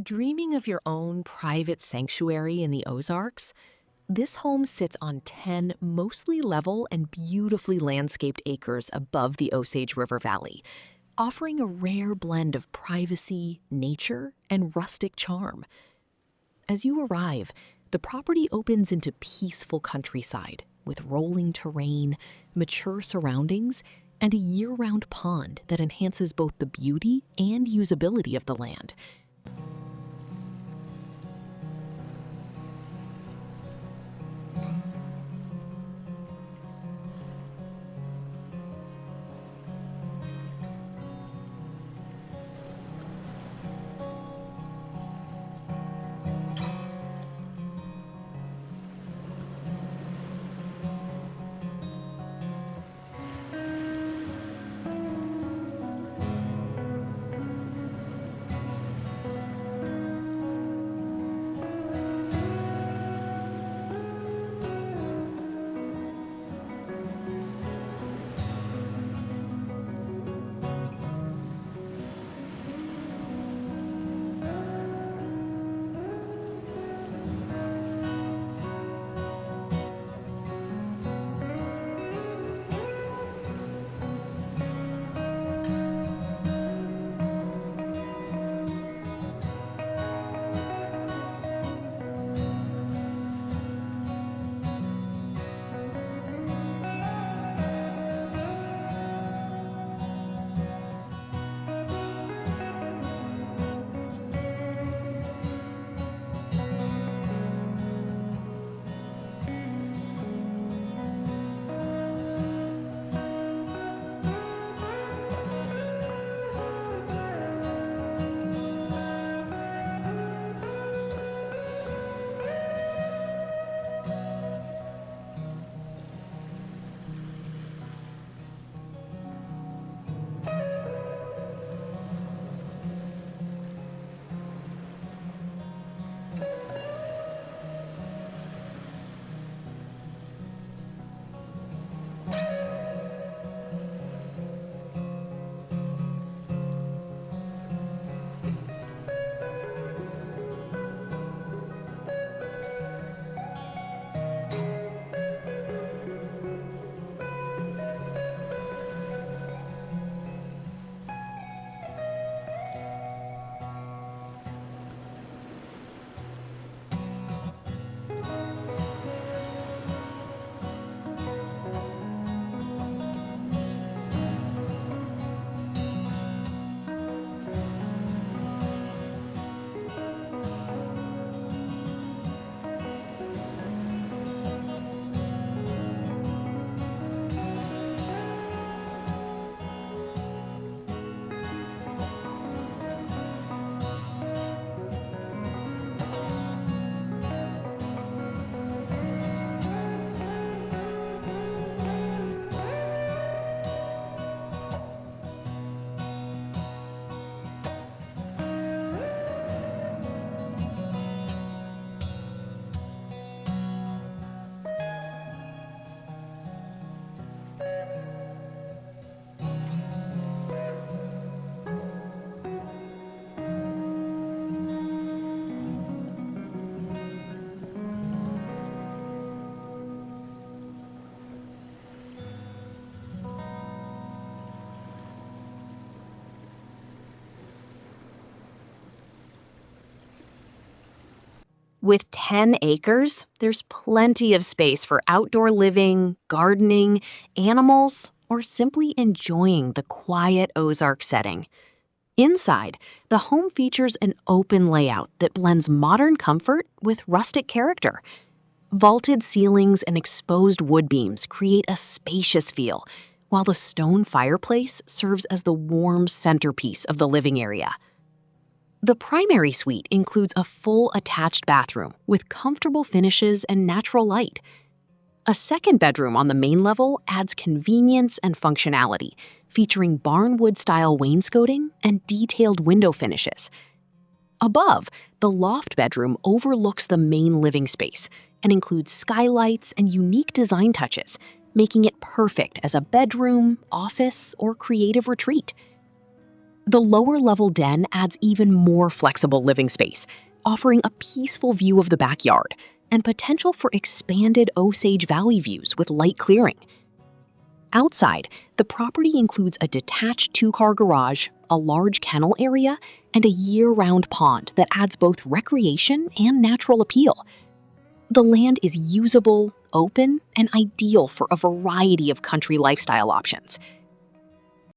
Dreaming of your own private sanctuary in the Ozarks? This home sits on 10 mostly level and beautifully landscaped acres above the Osage River Valley, offering a rare blend of privacy, nature, and rustic charm. As you arrive, the property opens into peaceful countryside with rolling terrain, mature surroundings, and a year-round pond that enhances both the beauty and usability of the land. With 10 acres, there's plenty of space for outdoor living, gardening, animals, or simply enjoying the quiet Ozark setting. Inside, the home features an open layout that blends modern comfort with rustic character. Vaulted ceilings and exposed wood beams create a spacious feel, while the stone fireplace serves as the warm centerpiece of the living area. The primary suite includes a full attached bathroom with comfortable finishes and natural light. A second bedroom on the main level adds convenience and functionality, featuring barnwood-style wainscoting and detailed window finishes. Above, the loft bedroom overlooks the main living space and includes skylights and unique design touches, making it perfect as a bedroom, office, or creative retreat. The lower level den adds even more flexible living space, offering a peaceful view of the backyard and potential for expanded Osage Valley views with light clearing. Outside, the property includes a detached two-car garage, a large kennel area, and a year-round pond that adds both recreation and natural appeal. The land is usable, open, and ideal for a variety of country lifestyle options.